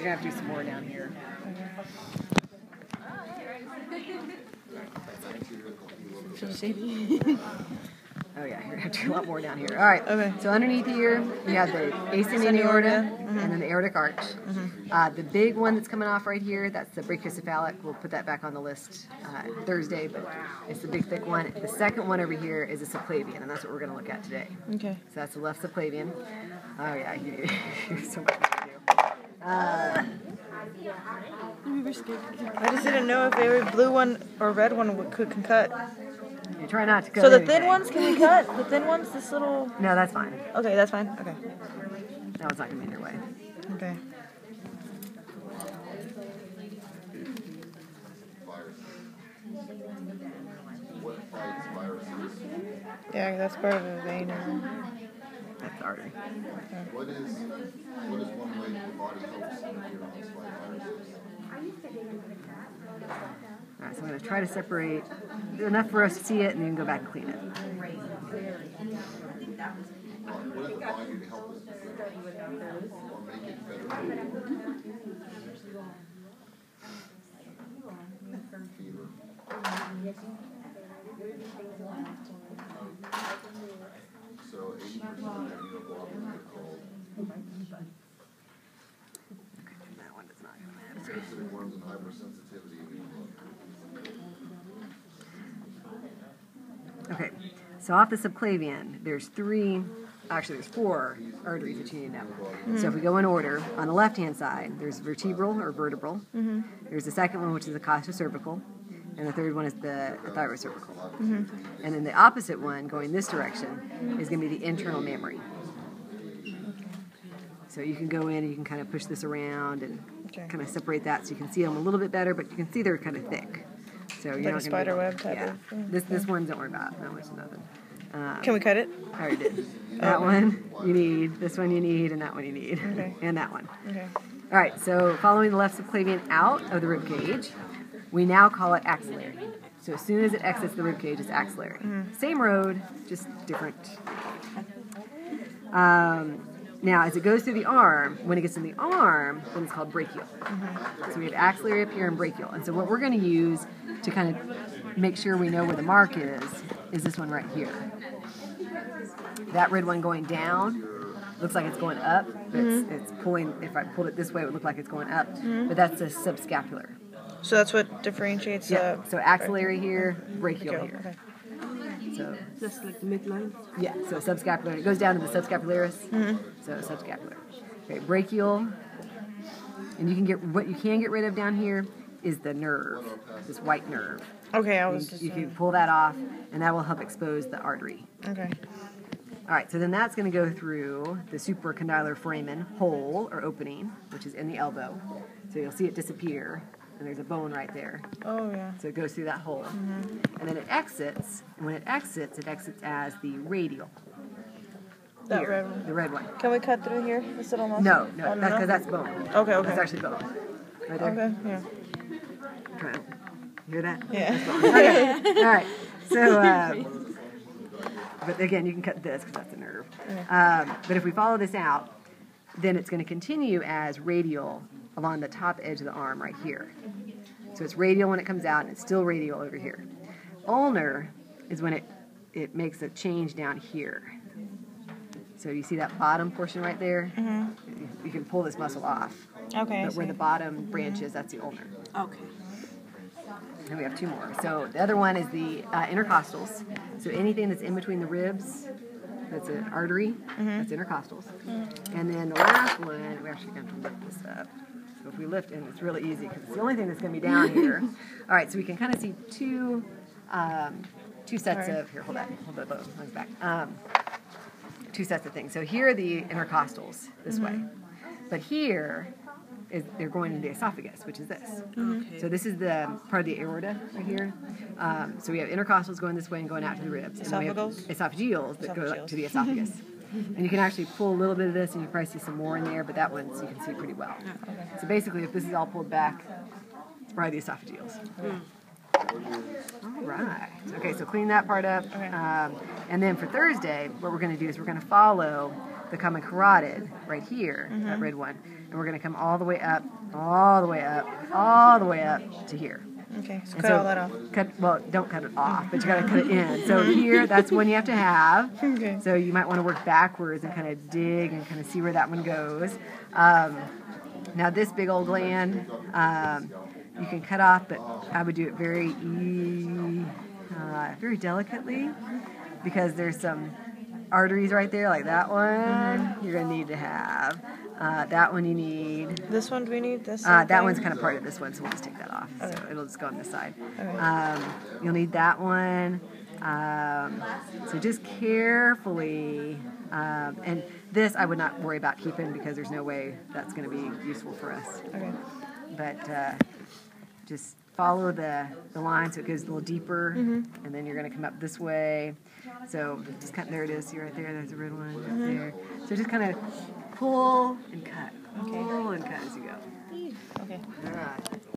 You're going to have to do some more down here. Oh yeah, you're going to have to do a lot more down here. All right, okay. So underneath here, you have the ascending aorta and then the aortic arch. The big one that's coming off right here, that's the brachiocephalic. We'll put that back on the list Thursday, but it's the big thick one. The second one over here is a subclavian, and that's what we're going to look at today. Okay. So that's the left subclavian. Oh yeah, you so much to do. I just didn't know if every blue one or red one can cut. You try not to cut. So the anything. thin ones, can we cut? The thin ones, this little... No, that's fine. Okay, that's fine. Okay. That one's not going to be in your way. Okay. Yeah, that's part of the vein. That's the artery. Okay. What is one way the body helps neutralize viruses? All right, so I'm going to try to separate enough for us to see it, and then you can go back and clean it. What does the body do to help us or make it better? Fever. So 80% of immunoglobulin are called. That one does not matter. Specific worms and hypersensitivity immunoglobulin. Okay, so off the subclavian, there's four arteries that you need to know. So if we go in order, on the left-hand side, there's vertebral or vertebral. There's the second one, which is the costocervical, and the third one is the thyrocervical. And then the opposite one, going this direction, is going to be the internal mammary. So you can go in and you can kind of push this around and kind of separate that so you can see them a little bit better, but you can see they're kind of thick. So you're like not a spider web type yeah. of... This one, don't worry about. That one's nothing. Can we cut it? I already did. That one you need, this one you need, and that one you need. Okay. And that one. Okay. All right, so following the left subclavian out of the rib cage, we now call it axillary. So as soon as it exits the rib cage, it's axillary. Same road, just different. Now, as it goes through the arm, when it gets in the arm, then it's called brachial. So we have axillary up here and brachial. And so what we're going to use to kind of make sure we know where the mark is this one right here. That red one going down looks like it's going up. It's pulling, if I pulled it this way, it would look like it's going up. But that's a subscapular. So that's what differentiates... Yeah, so axillary here, brachial here. Okay. So Just like the midline? yeah, so subscapular. It goes down to the subscapularis. So subscapular. Okay, brachial. And you can get, what you can get rid of down here is the nerve, this white nerve. Okay, I was just... You can pull that off, and that will help expose the artery. Okay. All right, so then that's going to go through the supracondylar foramen hole or opening, which is in the elbow. So you'll see it disappear, and there's a bone right there. Oh, yeah. So it goes through that hole. And then it exits, and when it exits as the radial. That Here, red one. the red one. Can we cut through here? This little muscle? No, Oh, that's because that's bone. Okay, okay. That's actually bone. Right there. Okay, yeah. Try to hear that? Yeah. Okay. All right. So, but again, you can cut this because that's a nerve. But if we follow this out, then it's going to continue as radial along the top edge of the arm right here. So it's radial when it comes out, and it's still radial over here. Ulnar is when it makes a change down here. So you see that bottom portion right there? You can pull this muscle off. Okay, But where the bottom branch is, that's the ulnar. Okay. And we have two more. So the other one is the intercostals. So anything that's in between the ribs, that's an artery, that's intercostals. And then the last one, we're actually going to lift this up. So if we lift, and it's really easy because it's the only thing that's going to be down here. All right, so we can kind of see two sets of, here, hold that legs back. Two sets of things. So here are the intercostals this way. But here, they're going into the esophagus, which is this. Okay. So this is the part of the aorta right here. So we have intercostals going this way and going out to the ribs. And then we have esophageals that go up to the esophagus. And you can actually pull a little bit of this, and you probably see some more in there, but that one you can see pretty well. Okay. So basically, if this is all pulled back, it's probably the esophageals. All right. Okay, so clean that part up. And then for Thursday, what we're going to do is we're going to follow the common carotid right here, that red one, and we're going to come all the way up, all the way up, all the way up to here. Okay, so And cut all that off. Well, don't cut it off, but you got to cut it in. So here, that's one you have to have. Okay. So you might want to work backwards and kind of dig and kind of see where that one goes. Now this big old gland, you can cut off, but I would do it very delicately, because there's some arteries right there, like that one. You're going to need to have. That one you need. This one do we need? This that one's kind of part of this one, so we'll just take that off. Okay. So it'll just go on this side. Okay. You'll need that one. So just carefully. And this I would not worry about keeping, because there's no way that's going to be useful for us. Okay. But just follow the line so it goes a little deeper, and then you're going to come up this way. So just cut. There it is. See right there. There's a red one right there. So just kind of pull and cut. Pull and cut as you go. Okay. All right.